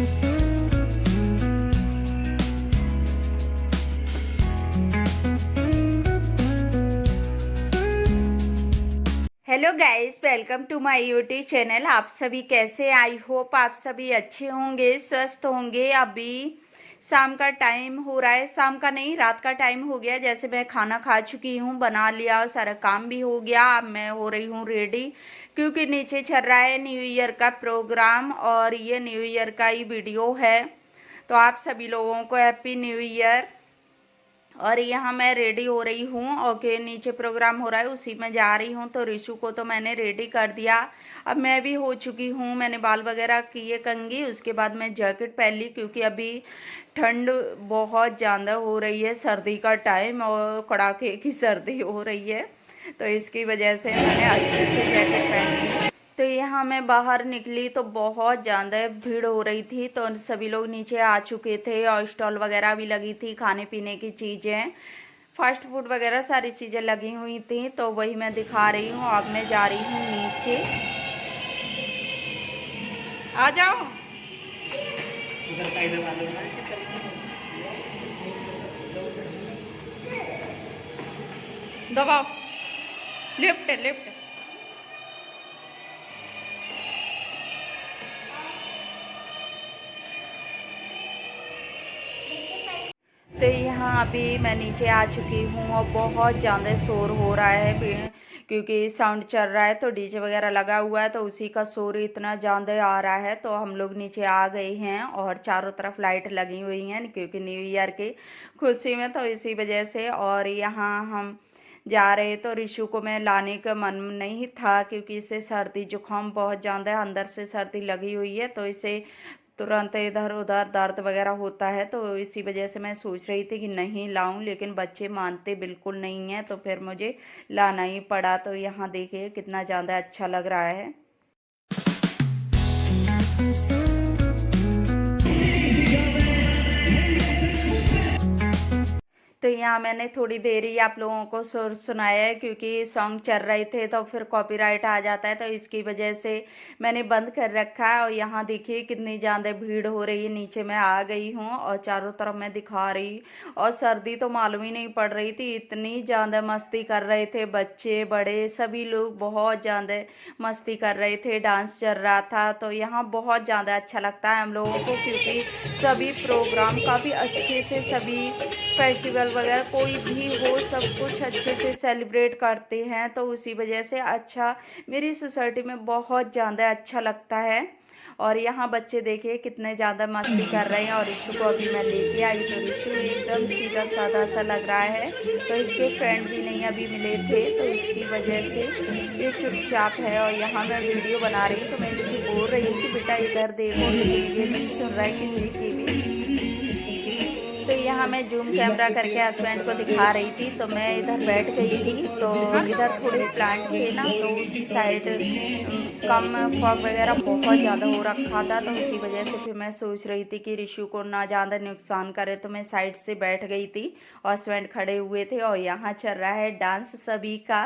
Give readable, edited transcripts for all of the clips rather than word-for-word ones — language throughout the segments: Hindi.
Hello guys, welcome to my YouTube channel. आप सभी कैसे? आई होप आप सभी अच्छे होंगे, स्वस्थ होंगे। अभी शाम का टाइम हो रहा है, शाम का नहीं रात का टाइम हो गया। जैसे मैं खाना खा चुकी हूँ, बना लिया और सारा काम भी हो गया। अब मैं हो रही हूँ रेडी, क्योंकि नीचे चल रहा है न्यू ईयर का प्रोग्राम और ये न्यू ईयर का ही वीडियो है। तो आप सभी लोगों को हैप्पी न्यू ईयर। और यहाँ मैं रेडी हो रही हूँ। ओके, नीचे प्रोग्राम हो रहा है, उसी में जा रही हूँ। तो रिशु को तो मैंने रेडी कर दिया। अब मैं भी हो चुकी हूँ, मैंने बाल वगैरह किए कंघी। उसके बाद मैं जैकेट पहन ली, क्योंकि अभी ठंड बहुत ज़्यादा हो रही है, सर्दी का टाइम और कड़ाके की सर्दी हो रही है। तो इसकी वजह से मैंने अच्छे से जैकेट पहन ली। तो यहाँ मैं बाहर निकली तो बहुत ज़्यादा भीड़ हो रही थी। तो सभी लोग नीचे आ चुके थे और स्टॉल वगैरह भी लगी थी, खाने पीने की चीज़ें, फास्ट फूड वगैरह सारी चीज़ें लगी हुई थी। तो वही मैं दिखा रही हूँ। अब मैं जा रही हूँ नीचे। आ जाओ। दबाओ, लिफ्ट लिफ्ट। तो यहाँ अभी मैं नीचे आ चुकी हूँ और बहुत ज़्यादा शोर हो रहा है, क्योंकि साउंड चल रहा है। तो डीजे वगैरह लगा हुआ है, तो उसी का शोर इतना ज़्यादा आ रहा है। तो हम लोग नीचे आ गए हैं और चारों तरफ लाइट लगी हुई हैं, क्योंकि न्यू ईयर की खुशी में, तो इसी वजह से। और यहाँ हम जा रहे तो रिशु को मैं लाने का मन नहीं था, क्योंकि इसे सर्दी जुकाम बहुत ज़्यादा है, अंदर से सर्दी लगी हुई है। तो इसे तुरंत इधर उधर दर्द वगैरह होता है। तो इसी वजह से मैं सोच रही थी कि नहीं लाऊं, लेकिन बच्चे मानते बिल्कुल नहीं हैं। तो फिर मुझे लाना ही पड़ा। तो यहाँ देखिए कितना ज़्यादा अच्छा लग रहा है। तो यहाँ मैंने थोड़ी देर ही आप लोगों को सुर सुनाया है, क्योंकि सॉन्ग चल रहे थे तो फिर कॉपीराइट आ जाता है। तो इसकी वजह से मैंने बंद कर रखा है। और यहाँ देखिए कितनी ज़्यादा भीड़ हो रही है। नीचे मैं आ गई हूँ और चारों तरफ मैं दिखा रही। और सर्दी तो मालूम ही नहीं पड़ रही थी, इतनी ज़्यादा मस्ती कर रहे थे बच्चे बड़े, सभी लोग बहुत ज़्यादा मस्ती कर रहे थे, डांस चल रहा था। तो यहाँ बहुत ज़्यादा अच्छा लगता है हम लोगों को, क्योंकि सभी प्रोग्राम काफ़ी अच्छे से, सभी फेस्टिवल वगैरह कोई भी हो, सब कुछ अच्छे से सेलिब्रेट करते हैं। तो उसी वजह से अच्छा मेरी सोसाइटी में बहुत ज़्यादा अच्छा लगता है। और यहाँ बच्चे देखिए कितने ज़्यादा मस्ती कर रहे हैं। और रिशु को अभी मैं लेके आई, तो रिशु एकदम सीधा साधा सा लग रहा है। तो इसके फ्रेंड भी नहीं अभी मिले थे, तो इसकी वजह से ये चुपचाप है। और यहाँ मैं वीडियो बना रही हूँ, तो मैं इससे बोल रही हूँ कि बेटा इधर देखो, लेकिन ये नहीं सुन रहा है किसी की भी। तो यहाँ मैं जूम कैमरा करके हस्बैंड को दिखा रही थी। तो मैं इधर बैठ गई थी, तो इधर थोड़े प्लांट थे ना, तो उसी साइड कम फॉग वगैरह बहुत ज़्यादा हो रखा था। तो उसी वजह से फिर मैं सोच रही थी कि रिशु को ना ज़्यादा नुकसान करे, तो मैं साइड से बैठ गई थी और हस्बैंड खड़े हुए थे। और यहाँ चल रहा है डांस सभी का।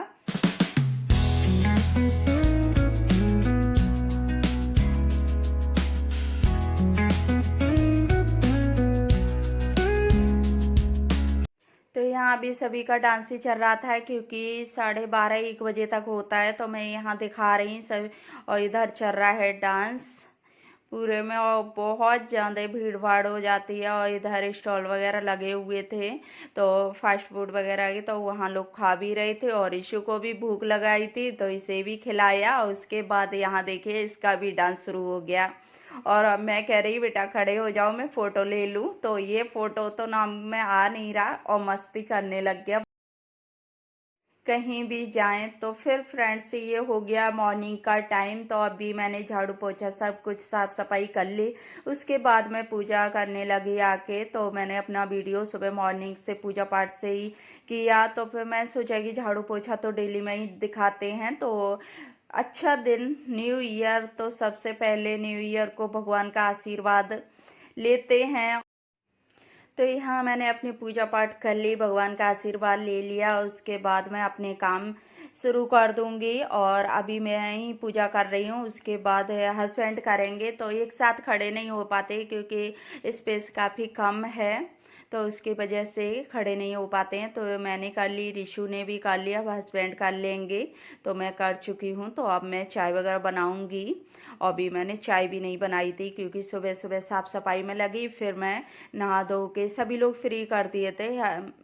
तो यहाँ अभी सभी का डांस ही चल रहा था, क्योंकि 12:30-1 बजे तक होता है। तो मैं यहाँ दिखा रही सब। और इधर चल रहा है डांस पूरे में, और बहुत ज़्यादा भीड़ भाड़ हो जाती है। और इधर स्टॉल वगैरह लगे हुए थे, तो फास्ट फूड वगैरह के, तो वहाँ लोग खा भी रहे थे। और इशू को भी भूख लगाई थी, तो इसे भी खिलाया। और उसके बाद यहाँ देखिए इसका भी डांस शुरू हो गया। और अब मैं कह रही बेटा खड़े हो जाओ, मैं फ़ोटो ले लूँ। तो ये फ़ोटो तो नाम में आ नहीं रहा और मस्ती करने लग गया। कहीं भी जाएं तो फिर फ्रेंड्स ये हो गया मॉर्निंग का टाइम। तो अभी मैंने झाड़ू पोछा सब कुछ साफ़ सफाई कर ली। उसके बाद मैं पूजा करने लगी आके। तो मैंने अपना वीडियो सुबह मॉर्निंग से पूजा पाठ से ही किया। तो फिर मैं सोचा कि झाड़ू पोछा तो डेली में ही दिखाते हैं। तो अच्छा दिन न्यू ईयर, तो सबसे पहले न्यू ईयर को भगवान का आशीर्वाद लेते हैं। तो यहाँ मैंने अपनी पूजा पाठ कर ली, भगवान का आशीर्वाद ले लिया। उसके बाद मैं अपने काम शुरू कर दूंगी। और अभी मैं ही पूजा कर रही हूँ, उसके बाद हस्बैंड करेंगे। तो एक साथ खड़े नहीं हो पाते क्योंकि स्पेस काफ़ी कम है, तो उसकी वजह से खड़े नहीं हो पाते हैं। तो मैंने कर ली, रिशु ने भी कर लिया, अब हस्बैंड कर लेंगे। तो मैं कर चुकी हूँ। तो अब मैं चाय वगैरह बनाऊंगी। अभी मैंने चाय भी नहीं बनाई थी क्योंकि सुबह सुबह साफ़ सफाई में लगी, फिर मैं नहा धो के सभी लोग फ्री कर दिए थे।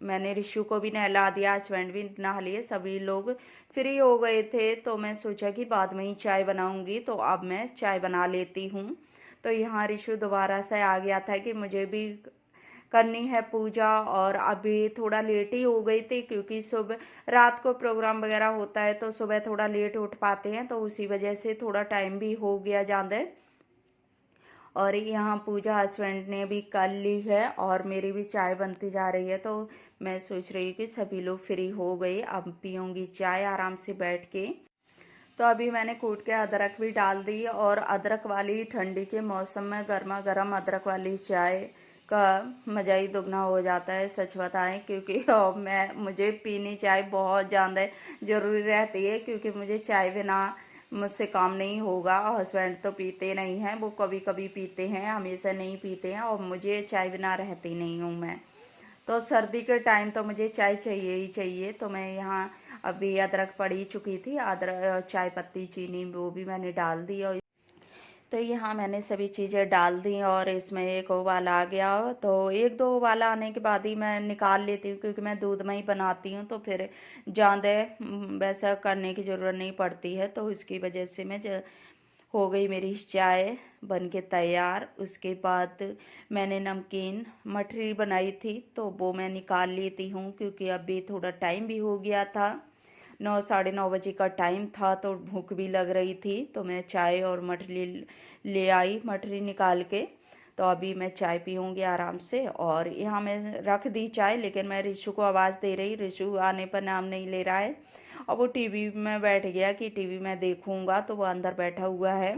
मैंने रिशु को भी नहला दिया, हस्बैंड भी नहा लिए, सभी लोग फ्री हो गए थे। तो मैं सोचा कि बाद में ही चाय बनाऊंगी, तो अब मैं चाय बना लेती हूँ। तो यहाँ रिशु दोबारा से आ गया था कि मुझे भी करनी है पूजा, और अभी थोड़ा लेट ही हो गई थी क्योंकि सुबह रात को प्रोग्राम वगैरह होता है तो सुबह थोड़ा लेट उठ पाते हैं, तो उसी वजह से थोड़ा टाइम भी हो गया ज़्यादा। और यहाँ पूजा हस्बैंड ने भी कर ली है और मेरी भी चाय बनती जा रही है। तो मैं सोच रही हूँ कि सभी लोग फ्री हो गए, अब पीऊँगी चाय आराम से बैठ के। तो अभी मैंने कूट के अदरक भी डाल दी, और अदरक वाली ठंडी के मौसम में गर्मा गर्म अदरक वाली चाय का मज़ा ही दुगना हो जाता है, सच बताएं। क्योंकि मुझे पीनी चाय बहुत ज़्यादा ज़रूरी रहती है, क्योंकि मुझे चाय बिना मुझसे काम नहीं होगा। हस्बैंड तो पीते नहीं हैं, वो कभी कभी पीते हैं, हमेशा नहीं पीते हैं, और मुझे चाय बिना रहती नहीं हूँ मैं। तो सर्दी के टाइम तो मुझे चाय चाहिए ही चाहिए। तो मैं यहाँ अभी अदरक पड़ी चुकी थी, अदरक चाय पत्ती चीनी वो भी मैंने डाल दी। और तो यहाँ मैंने सभी चीज़ें डाल दी और इसमें एक उबाल आ गया। तो एक दो उबाल आने के बाद ही मैं निकाल लेती हूँ, क्योंकि मैं दूध में ही बनाती हूँ, तो फिर ज़्यादा वैसा करने की ज़रूरत नहीं पड़ती है। तो इसकी वजह से हो गई मेरी चाय बन के तैयार। उसके बाद मैंने नमकीन मठरी बनाई थी, तो वो मैं निकाल लेती हूँ, क्योंकि अभी थोड़ा टाइम भी हो गया था, 9 साढ़े 9 बजे का टाइम था, तो भूख भी लग रही थी। तो मैं चाय और मठरी ले आई, मठरी निकाल के। तो अभी मैं चाय पीऊँगी आराम से। और यहाँ मैं रख दी चाय, लेकिन मैं रिशु को आवाज़ दे रही, रिशु आने पर नाम नहीं ले रहा है। और वो टीवी में बैठ गया कि टीवी में देखूंगा, तो वो अंदर बैठा हुआ है।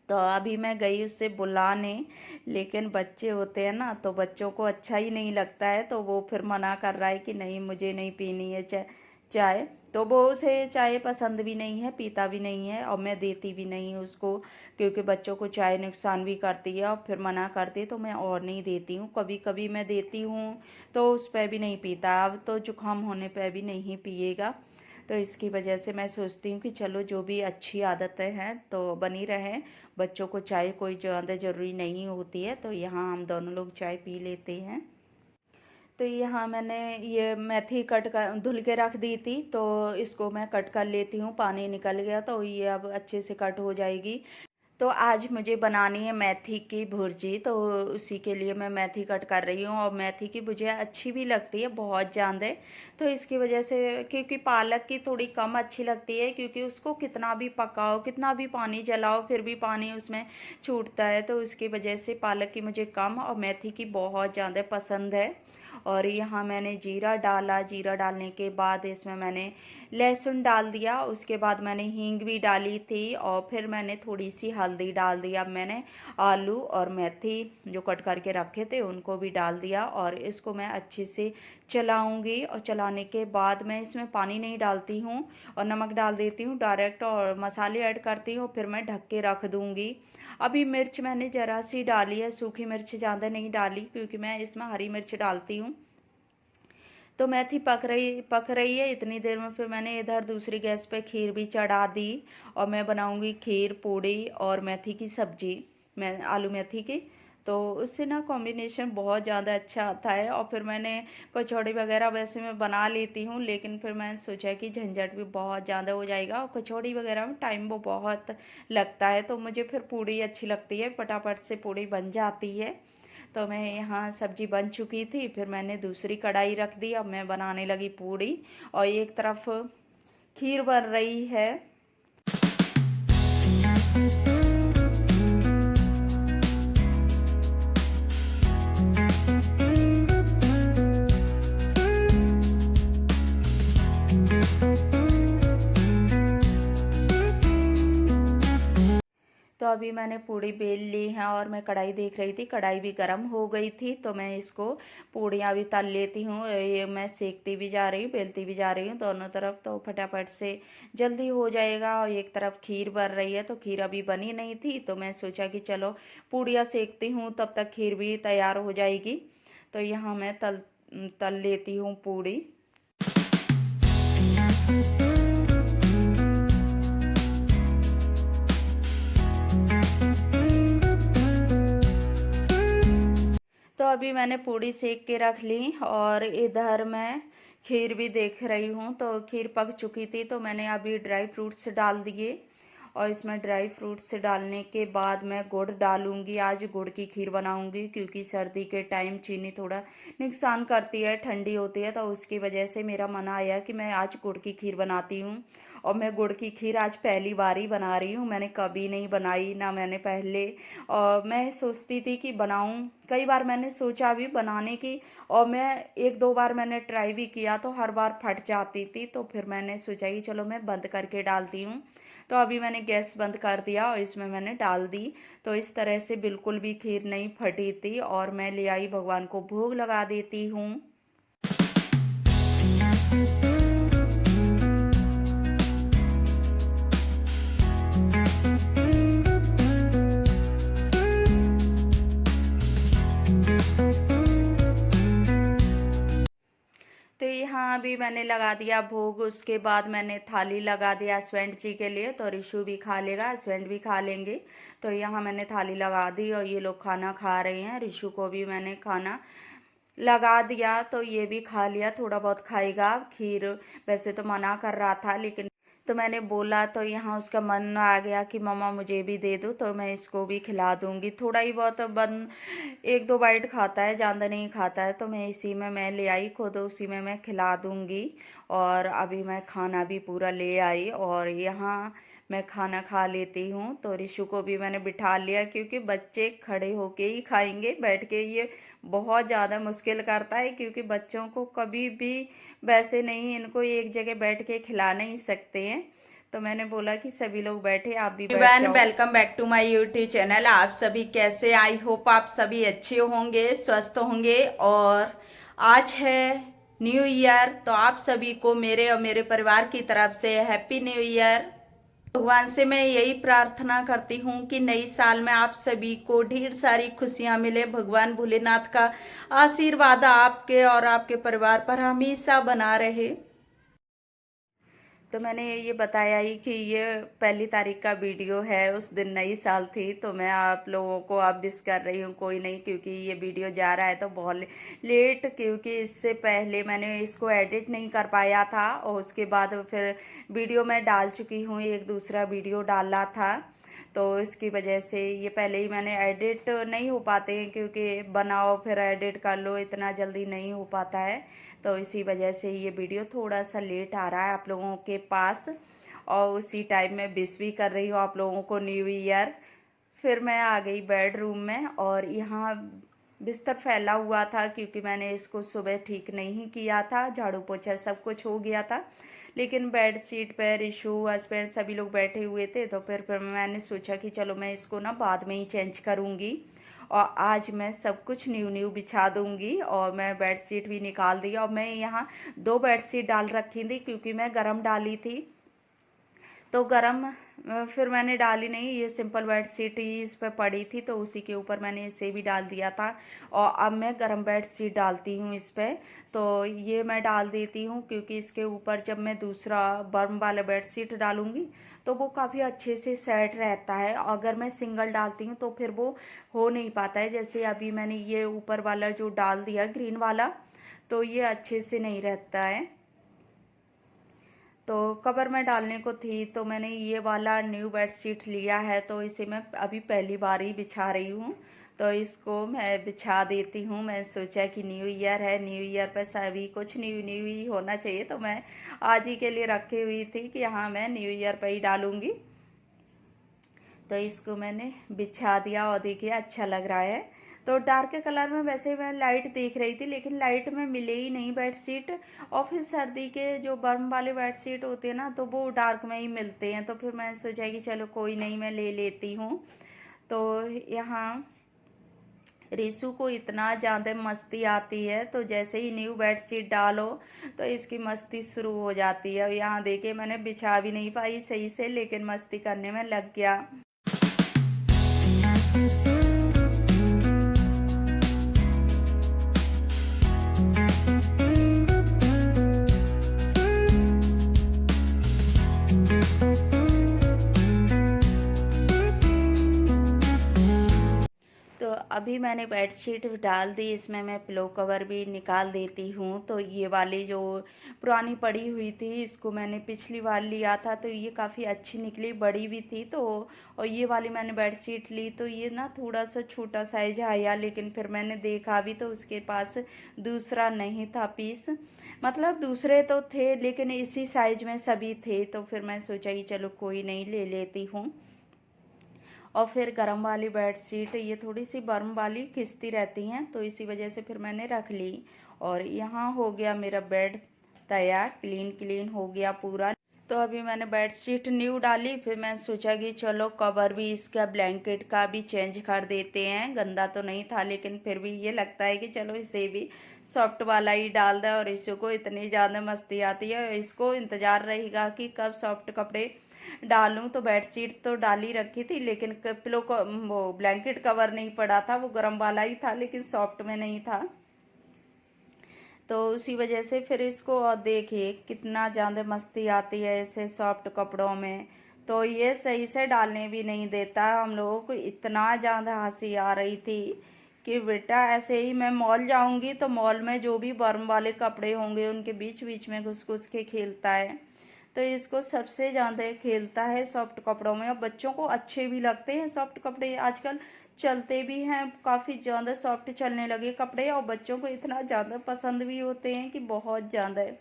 तो अभी मैं गई उससे बुलाने, लेकिन बच्चे होते हैं ना, तो बच्चों को अच्छा ही नहीं लगता है, तो वो फिर मना कर रहा है कि नहीं मुझे नहीं पीनी है चाय। तो वो उसे चाय पसंद भी नहीं है, पीता भी नहीं है, और मैं देती भी नहीं हूँ उसको, क्योंकि बच्चों को चाय नुकसान भी करती है, और फिर मना करती है, तो मैं और नहीं देती हूँ। कभी कभी मैं देती हूँ तो उस पर भी नहीं पीता, अब तो जुकाम होने पर भी नहीं पिएगा। तो इसकी वजह से मैं सोचती हूँ कि चलो जो भी अच्छी आदतें हैं तो बनी रहें। बच्चों को चाय कोई ज़्यादा ज़रूरी नहीं होती है। तो यहाँ हम दोनों लोग चाय पी लेते हैं। तो यहाँ मैंने ये मेथी कट कर धुल के रख दी थी, तो इसको मैं कट कर लेती हूँ, पानी निकल गया, तो ये अब अच्छे से कट हो जाएगी। तो आज मुझे बनानी है मेथी की भुर्जी, तो उसी के लिए मैं मेथी कट कर रही हूँ। और मेथी की भुजिया अच्छी भी लगती है बहुत ज़्यादा। तो इसकी वजह से, क्योंकि पालक की थोड़ी कम अच्छी लगती है, क्योंकि उसको कितना भी पकाओ, कितना भी पानी जलाओ, फिर भी पानी उसमें छूटता है। तो उसकी वजह से पालक की मुझे कम और मेथी की बहुत ज़्यादा पसंद है। और यहाँ मैंने जीरा डाला, जीरा डालने के बाद इसमें मैंने लहसुन डाल दिया, उसके बाद मैंने हींग भी डाली थी, और फिर मैंने थोड़ी सी हल्दी डाल दिया। मैंने आलू और मेथी जो कट करके रखे थे उनको भी डाल दिया, और इसको मैं अच्छे से चलाऊंगी। और चलाने के बाद मैं इसमें पानी नहीं डालती हूँ, और नमक डाल देती हूँ डायरेक्ट, और मसाले ऐड करती हूँ, फिर मैं ढक के रख दूँगी। अभी मिर्च मैंने ज़रा सी डाली है, सूखी मिर्च ज़्यादा नहीं डाली, क्योंकि मैं इसमें हरी मिर्च डालती हूँ। तो मेथी पक रही है इतनी देर में, फिर मैंने इधर दूसरी गैस पे खीर भी चढ़ा दी, और मैं बनाऊंगी खीर पूड़ी और मेथी की सब्जी, मैं आलू मेथी की। तो उससे ना कॉम्बिनेशन बहुत ज़्यादा अच्छा आता है। और फिर मैंने कचौड़ी वगैरह वैसे मैं बना लेती हूँ, लेकिन फिर मैंने सोचा कि झंझट भी बहुत ज़्यादा हो जाएगा, और कचौड़ी वगैरह में टाइम वो बहुत लगता है। तो मुझे फिर पूड़ी अच्छी लगती है, फटाफट से पूड़ी बन जाती है। तो मैं यहाँ सब्जी बन चुकी थी, फिर मैंने दूसरी कढ़ाई रख दी, अब मैं बनाने लगी पूड़ी, और एक तरफ खीर बन रही है। तो अभी मैंने पूड़ी बेल ली है और मैं कढ़ाई देख रही थी, कढ़ाई भी गर्म हो गई थी, तो मैं इसको पूड़ियाँ भी तल लेती हूँ। ये मैं सेकती भी जा रही हूँ, बेलती भी जा रही हूँ दोनों तरफ, तो फटाफट से जल्दी हो जाएगा। और एक तरफ खीर बन रही है, तो खीर अभी बनी नहीं थी, तो मैं सोचा कि चलो पूड़ियाँ सेकती हूँ, तब तक खीर भी तैयार हो जाएगी। तो यहाँ मैं तल तल लेती हूँ पूड़ी। तो अभी मैंने पूड़ी सेक के रख ली और इधर मैं खीर भी देख रही हूँ। तो खीर पक चुकी थी, तो मैंने अभी ड्राई फ्रूट्स डाल दिए और इसमें ड्राई फ्रूट्स डालने के बाद मैं गुड़ डालूंगी। आज गुड़ की खीर बनाऊंगी, क्योंकि सर्दी के टाइम चीनी थोड़ा नुकसान करती है, ठंडी होती है, तो उसकी वजह से मेरा मन आया कि मैं आज गुड़ की खीर बनाती हूँ। और मैं गुड़ की खीर आज पहली बार ही बना रही हूँ, मैंने कभी नहीं बनाई, ना मैंने पहले। और मैं सोचती थी कि बनाऊँ, कई बार मैंने सोचा भी बनाने की, और मैं एक दो बार मैंने ट्राई भी किया, तो हर बार फट जाती थी। तो फिर मैंने सोचा कि चलो मैं बंद करके डालती हूँ। तो अभी मैंने गैस बंद कर दिया और इसमें मैंने डाल दी। तो इस तरह से बिल्कुल भी खीर नहीं फटी थी, और मैं ले आई भगवान को भोग लगा देती हूँ। तो यहाँ अभी मैंने लगा दिया भोग, उसके बाद मैंने थाली लगा दिया हस्बैंड जी के लिए, तो रिशु भी खा लेगा, हस्बैंड भी खा लेंगे। तो यहाँ मैंने थाली लगा दी और ये लोग खाना खा रहे हैं। रिशु को भी मैंने खाना लगा दिया, तो ये भी खा लिया, थोड़ा बहुत खाएगा खीर। वैसे तो मना कर रहा था, लेकिन तो मैंने बोला, तो यहाँ उसका मन आ गया कि मम्मा मुझे भी दे दो, तो मैं इसको भी खिला दूंगी। थोड़ा ही बहुत बन एक दो बाइट खाता है, ज़्यादा नहीं खाता है, तो मैं इसी में मैं ले आई खुद, उसी में मैं खिला दूंगी। और अभी मैं खाना भी पूरा ले आई और यहाँ मैं खाना खा लेती हूँ। तो रिशु को भी मैंने बिठा लिया, क्योंकि बच्चे खड़े होके ही खाएंगे, बैठ के ये बहुत ज़्यादा मुश्किल करता है, क्योंकि बच्चों को कभी भी वैसे नहीं, इनको एक जगह बैठ के खिला नहीं सकते हैं। तो मैंने बोला कि सभी लोग बैठे, आप भी बैठ जाओ। Welcome back to my YouTube channel. आप सभी कैसे? आई होप आप सभी अच्छे होंगे, स्वस्थ होंगे। और आज है न्यू ईयर, तो आप सभी को मेरे और मेरे परिवार की तरफ से हैप्पी न्यू ईयर। भगवान से मैं यही प्रार्थना करती हूँ कि नई साल में आप सभी को ढेर सारी खुशियाँ मिले। भगवान भोलेनाथ का आशीर्वाद आपके और आपके परिवार पर हमेशा बना रहे। तो मैंने ये बताया ही कि ये 1 तारीख का वीडियो है, उस दिन नई साल थी, तो मैं आप लोगों को अब विश कर रही हूँ। कोई नहीं, क्योंकि ये वीडियो जा रहा है तो बहुत लेट, क्योंकि इससे पहले मैंने इसको एडिट नहीं कर पाया था, और उसके बाद फिर वीडियो मैं डाल चुकी हूँ, एक दूसरा वीडियो डाला था। तो इसकी वजह से ये पहले ही मैंने एडिट नहीं हो पाते हैं, क्योंकि बनाओ फिर एडिट कर लो, इतना जल्दी नहीं हो पाता है। तो इसी वजह से ये वीडियो थोड़ा सा लेट आ रहा है आप लोगों के पास। और उसी टाइम में विश भी कर रही हूँ आप लोगों को न्यू ईयर। फिर मैं आ गई बेडरूम में, और यहाँ बिस्तर फैला हुआ था, क्योंकि मैंने इसको सुबह ठीक नहीं किया था, झाड़ू पोछा सब कुछ हो गया था, लेकिन बेड शीट पर रिशु हस्बैंड सभी लोग बैठे हुए थे। तो फिर मैंने सोचा कि चलो मैं इसको ना बाद में ही चेंज करूँगी, और आज मैं सब कुछ न्यू न्यू बिछा दूँगी। और मैं बेड शीट भी निकाल दी, और मैं यहाँ 2 बेड शीट डाल रखी थी, क्योंकि मैं गरम डाली थी, तो गरम फिर मैंने डाली नहीं, ये सिंपल बेड शीट ही इस पर पड़ी थी, तो उसी के ऊपर मैंने इसे भी डाल दिया था। और अब मैं गरम बेड शीट डालती हूँ इस पर। तो ये मैं डाल देती हूँ, क्योंकि इसके ऊपर जब मैं दूसरा गर्म वाला बेड शीट डालूंगी, तो वो काफ़ी अच्छे से सेट रहता है। अगर मैं सिंगल डालती हूँ तो फिर वो हो नहीं पाता है। जैसे अभी मैंने ये ऊपर वाला जो डाल दिया ग्रीन वाला, तो ये अच्छे से नहीं रहता है। तो कवर में डालने को थी, तो मैंने ये वाला न्यू बेड शीट लिया है, तो इसे मैं अभी पहली बार ही बिछा रही हूँ। तो इसको मैं बिछा देती हूँ। मैं सोचा कि न्यू ईयर है, न्यू ईयर पर सभी कुछ न्यू न्यू ही होना चाहिए, तो मैं आज ही के लिए रखी हुई थी कि हाँ मैं न्यू ईयर पर ही डालूँगी। तो इसको मैंने बिछा दिया, और देखिए अच्छा लग रहा है। तो डार्क कलर में वैसे मैं लाइट देख रही थी, लेकिन लाइट में मिले ही नहीं बेडशीट। और फिर सर्दी के जो गर्म वाले बेडशीट होते हैं ना, तो वो डार्क में ही मिलते हैं। तो फिर मैंने सोचा कि चलो कोई नहीं, मैं ले लेती हूँ। तो यहाँ रिशु को इतना ज़्यादा मस्ती आती है, तो जैसे ही न्यू बेडशीट डालो तो इसकी मस्ती शुरू हो जाती है। यहाँ देखिए मैंने बिछा भी नहीं पाई सही से, लेकिन मस्ती करने में लग गया। तो अभी मैंने बेडशीट डाल दी, इसमें मैं पिलो कवर भी निकाल देती हूँ। तो ये वाली जो पुरानी पड़ी हुई थी, इसको मैंने पिछली बार लिया था तो ये काफ़ी अच्छी निकली, बड़ी भी थी। तो और ये वाली मैंने बेडशीट ली तो ये ना थोड़ा सा छोटा साइज आया, लेकिन फिर मैंने देखा भी तो उसके पास दूसरा नहीं था पीस, मतलब दूसरे तो थे लेकिन इसी साइज में सभी थे। तो फिर मैं सोचा कि चलो कोई नहीं, ले लेती हूँ। और फिर गर्म वाली बेडशीट ये थोड़ी सी गर्म वाली खिंचती रहती हैं, तो इसी वजह से फिर मैंने रख ली। और यहाँ हो गया मेरा बेड तैयार, क्लीन हो गया पूरा। तो अभी मैंने बेडशीट न्यू डाली, फिर मैंने सोचा कि चलो कवर भी इसका ब्लैंकेट का भी चेंज कर देते हैं। गंदा तो नहीं था लेकिन फिर भी ये लगता है कि चलो इसे भी सॉफ्ट वाला ही डाल दें। और इसको इतनी ज़्यादा मस्ती आती है, इसको इंतज़ार रहेगा कि कब सॉफ्ट कपड़े डालूं। तो बेडशीट तो डाल ही रखी थी, लेकिन पिलो को वो ब्लैंकेट कवर नहीं पड़ा था, वो गर्म वाला ही था लेकिन सॉफ्ट में नहीं था। तो उसी वजह से फिर इसको, और देखिए कितना ज़्यादा मस्ती आती है ऐसे सॉफ्ट कपड़ों में। तो ये सही से डालने भी नहीं देता। हम लोगों को इतना ज़्यादा हंसी आ रही थी कि बेटा ऐसे ही मैं मॉल जाऊंगी तो मॉल में जो भी गर्म वाले कपड़े होंगे उनके बीच बीच में घुस घुस के खेलता है। तो इसको सबसे ज़्यादा खेलता है सॉफ्ट कपड़ों में। और बच्चों को अच्छे भी लगते हैं सॉफ्ट कपड़े, आजकल चलते भी हैं, काफ़ी ज़्यादा सॉफ्ट चलने लगे कपड़े, और बच्चों को इतना ज़्यादा पसंद भी होते हैं कि बहुत ज़्यादा।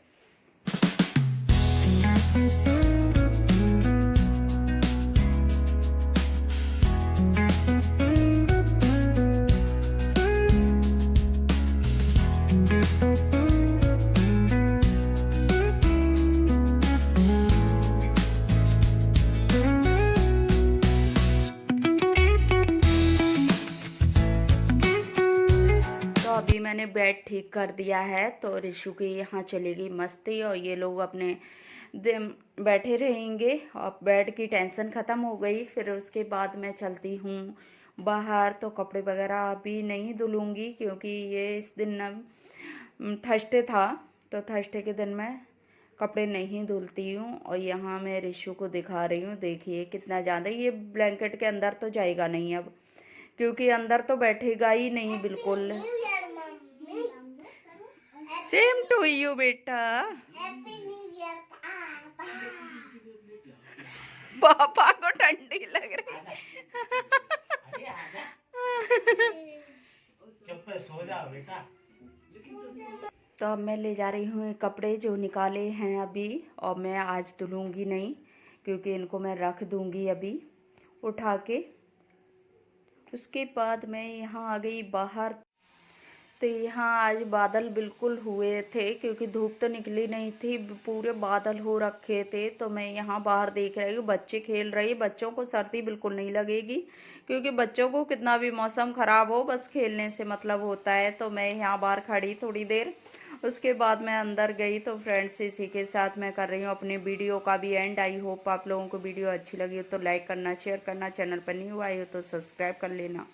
अभी मैंने बेड ठीक कर दिया है, तो रिशु के यहाँ चलेगी मस्ती और ये लोग अपने दिन बैठे रहेंगे और बेड की टेंशन ख़त्म हो गई। फिर उसके बाद मैं चलती हूँ बाहर। तो कपड़े वगैरह अभी नहीं धुलूँगी क्योंकि ये इस दिन ना थर्सडे था, तो थर्सडे के दिन मैं कपड़े नहीं धुलती हूँ। और यहाँ मैं रिशु को दिखा रही हूँ, देखिए कितना ज़्यादा, ये ब्लैंकेट के अंदर तो जाएगा नहीं अब, क्योंकि अंदर तो बैठेगा ही नहीं बिल्कुल। सेम टू यू बेटा। पापा को ठंडी लग रही। चुप सो जाओ बेटा। तो अब मैं ले जा रही हूँ कपड़े जो निकाले हैं अभी, और मैं आज धुलूँगी नहीं क्योंकि इनको मैं रख दूँगी अभी उठा के। उसके बाद मैं यहाँ आ गई बाहर। तो यहाँ आज बादल बिल्कुल हुए थे क्योंकि धूप तो निकली नहीं थी, पूरे बादल हो रखे थे। तो मैं यहाँ बाहर देख रही हूँ, बच्चे खेल रहे। बच्चों को सर्दी बिल्कुल नहीं लगेगी क्योंकि बच्चों को कितना भी मौसम ख़राब हो बस खेलने से मतलब होता है। तो मैं यहाँ बाहर खड़ी थोड़ी देर, उसके बाद मैं अंदर गई। तो फ्रेंड्स इसी के साथ मैं कर रही हूँ अपने वीडियो का भी एंड। आई होप आप लोगों को वीडियो अच्छी लगी हो तो लाइक करना, शेयर करना, चैनल पर न्यू आए हो तो सब्सक्राइब कर लेना।